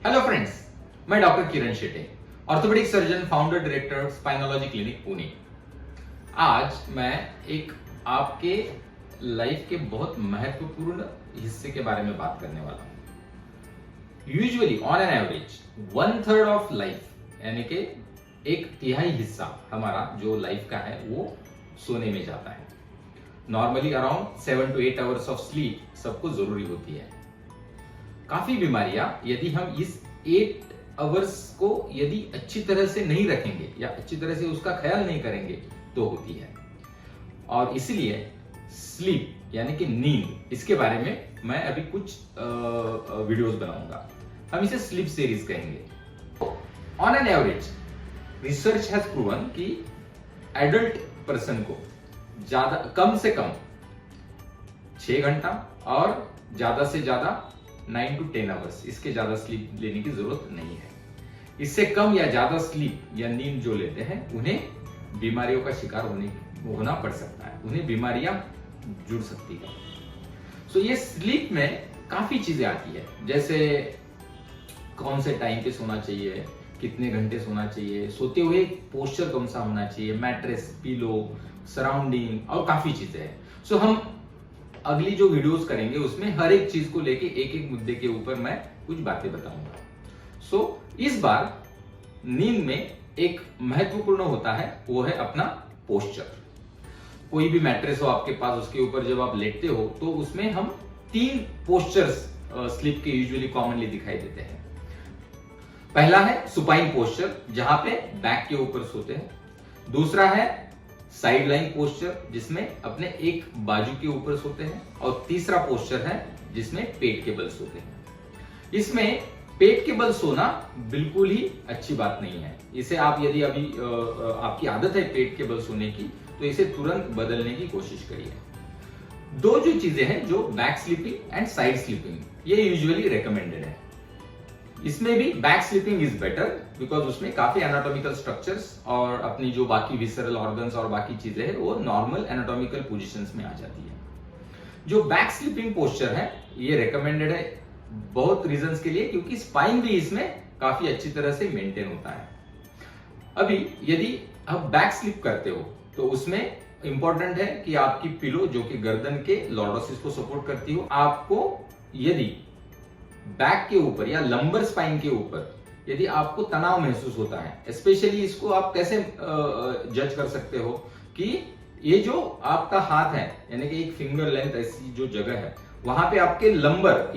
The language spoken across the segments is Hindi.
हेलो फ्रेंड्स, मैं doctor Kiran Shete, orthopaedic surgeon, founder director, spinology clinic Pune. आज मैं एक आपके लाइफ के बहुत महत्वपूर्ण हिस्से के बारे में बात करने वाला हूं। Usually on an average 1/3 of life यानी कि एक तिहाई हिस्सा हमारा जो लाइफ का है वो सोने में जाता है। Normally around 7 to 8 hours of sleep सबको जरूरी होती है। काफी बीमारियां यदि हम इस 8 आवर्स को यदि अच्छी तरह से नहीं रखेंगे या अच्छी तरह से उसका ख्याल नहीं करेंगे तो होती है। और इसलिए स्लीप यानी कि नींद, इसके बारे में मैं अभी कुछ वीडियोस बनाऊंगा। हम इसे स्लीप सीरीज कहेंगे। On an average research has proven कि एडल्ट पर्सन को ज्यादा कम से कम 6 घंटा और ज्यादा से ज्यादा 9 to 10 आवर्स, इसके ज्यादा स्लीप लेने की जरूरत नहीं है। इससे कम या ज्यादा स्लीप या नींद जो लेते हैं उन्हें बीमारियों का शिकार होना पड़ सकता है, उन्हें बीमारियां जुड़ सकती है। सो ये स्लीप में काफी चीजें आती है, जैसे कौन से टाइम पे सोना चाहिए, कितने घंटे सोना चाहिए, सोते हुए पोस्चर कौन सा होना चाहिए, मैट्रेस, पिलो, सराउंडिंग और काफी चीजें हैं। सो हम अगली जो वीडियोस करेंगे उसमें हर एक चीज को लेके एक एक मुद्दे के ऊपर मैं कुछ बातें बताऊंगा। सो इस बार नींद में एक महत्वपूर्ण होता है, वो है अपना पोस्चर। कोई भी मैट्रेस हो आपके पास, उसके ऊपर जब आप लेटते हो तो उसमें हम 3 पोस्चर्स स्लीप के यूजुअली कॉमनली दिखाई देते हैं। पहला है सुपाइन पोस्चर, जहां पे बैक के ऊपर सोते हैं। दूसरा है साइड लाइन पोस्चर, जिसमें अपने एक बाजू के ऊपर सोते हैं। और तीसरा पोस्चर है जिसमें पेट के बल सोते हैं। इसमें पेट के बल सोना बिल्कुल ही अच्छी बात नहीं है। इसे आप यदि अभी आपकी आदत है पेट के बल सोने की, तो इसे तुरंत बदलने की कोशिश करिए। 2 जो चीजें हैं, जो back sleeping and side sleeping, ये यूजुअली रिकमेंडेड है। इसमें भी back sleeping is better because उसमें काफी एनाटॉमिकल स्ट्रक्चर्स और अपनी जो बाकी विसरल ऑर्गन्स और बाकी चीजें हैं वो नॉर्मल एनाटॉमिकल पोजीशंस में आ जाती है। जो बैक स्लीपिंग पोस्चर है ये रिकमेंडेड है बहुत रीजंस के लिए, क्योंकि स्पाइन भी इसमें काफी अच्छी तरह से मेंटेन होता है। अभी यदि आप बैक स्लीप करते हो तो उसमें इंपॉर्टेंट है कि आपकी पिलो, जो कि गर्दन के लॉर्डोसिस को सपोर्ट करती हो, आपको यदि बैक के ऊपर या लंबर स्पाइन के ऊपर यदि आपको तनाव महसूस होता है, स्पेशली इसको आप कैसे जज कर सकते हो कि ये जो आपका हाथ है यानी कि एक फिंगर लेंथ ऐसी जो जगह है, वहां पे आपके लंबर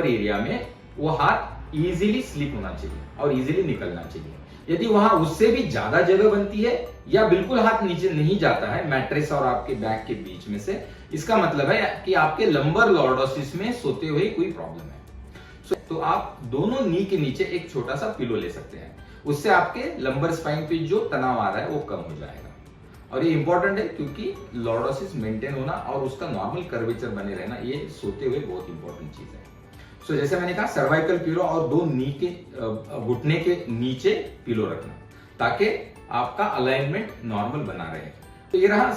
एरिया में वो हाथ इजीली स्लिप होना चाहिए और इजीली निकलना चाहिए। यदि वहां उससे भी ज्यादा जगह बनती है या बिल्कुल हाथ नीचे नहीं जाता है मैट्रेस और आपके बैक के बीच में से, इसका मतलब है कि आपके लंबर लॉर्डोसिस में सोते हुए कोई प्रॉब्लम है। तो आप दोनों नी के नीचे एक छोटा सा पिलो ले सकते हैं, उससे आपके लंबर स्पाइन पे जो तनाव आ रहा है वो कम हो जाएगा। और ये इंपॉर्टेंट है क्योंकि लॉर्डोसिस मेंटेन होना और उसका नॉर्मल कर्वेचर बने रहना, ये सोते हुए बहुत इंपॉर्टेंट चीज है। सो जैसे मैंने कहा, सर्वाइकल पिलो और 2 नी के घुटने के नीचे पिलो रखना, ताकि आपका अलाइनमेंट नॉर्मल बना रहे। तो ये रहा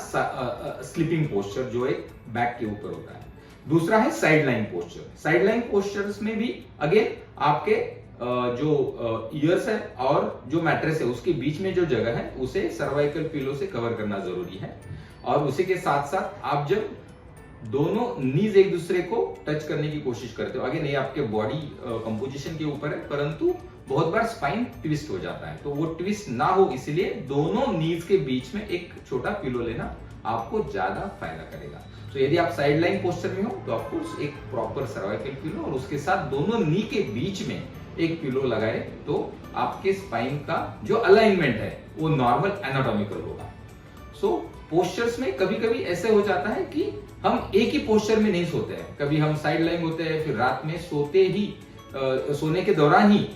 स्लीपिंग पोस्चर जो एक बैक के ऊपर होता है। दूसरा है side line posture. Side line postures में भी अगेन आपके जो ईयर्स है और जो मैट्रेस है उसके बीच में जो जगह है उसे सर्वाइकल पिलो से कवर करना जरूरी है। और उसी के साथ साथ आप जब दोनों नीज एक दूसरे को टच करने की कोशिश करते हो, अगेन ये आपके बॉडी कंपोजिशन के ऊपर है, परंतु बहुत बार स्पाइन ट्विस्ट हो जाता है, तो वो ट्विस्ट ना हो इसलिए दोनों नीज के बीच में एक छोटा पिलो लेना आपको ज्यादा फायदा करेगा। तो यदि आप साइड लाइन पोस्चर में हो तो ऑफकोर्स एक प्रॉपर सर्वाइकल पिलो और उसके साथ दोनों नी के बीच में एक पिलो लगाए तो आपके स्पाइन का जो अलाइनमेंट है वो नॉर्मल एनाटॉमिकल होगा। सो पोस्चर्स में कभी कभी ऐसे हो जाता है कि हम एक ही पोस्चर में नहीं सोते हैं, कभी हम साइड लाइन होते हैं, फिर रात में सोने के दौरान ही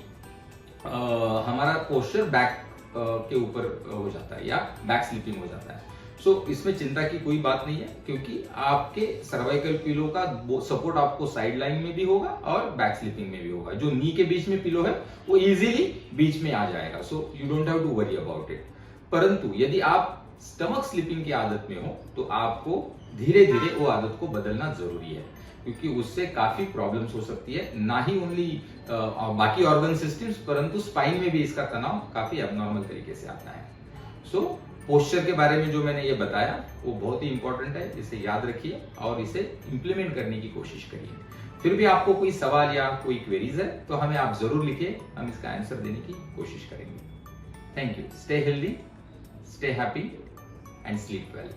हमारा पोस्चर बैक के ऊपर हो जाता है या बैक स्लीपिंग हो जाता है। सो इसमें चिंता की कोई बात नहीं है, क्योंकि आपके सर्वाइकल पिलो का सपोर्ट आपको साइड लाइन में भी होगा और बैक स्लीपिंग में भी होगा। जो नी के बीच में पिलो है वो इजीली बीच में आ जाएगा। So you don't have to worry about it. परंतु यदि आप स्टमक स्लीपिंग की आदत में हो तो आपको धीरे धीरे वो आदत को बदलना जरूरी है। क्योंकि उससे काफी प्रॉब्लम्स हो सकती है, ना ही ओनली बाकी ऑर्गन सिस्टम्स परंतु स्पाइन में भी इसका तनाव काफी एबनॉर्मल तरीके से आता है। सो पोस्चर के बारे में जो मैंने ये बताया वो बहुत ही इंपॉर्टेंट है, इसे याद रखिए और इसे इंप्लीमेंट करने की कोशिश करिए। फिर भी आपको कोई सवाल या कोई क्वेरीज है तो हमें आप जरूर लिखिए, हम इसका आंसर देने की कोशिश करेंगे। Thank you. Stay healthy, stay happy and sleep well.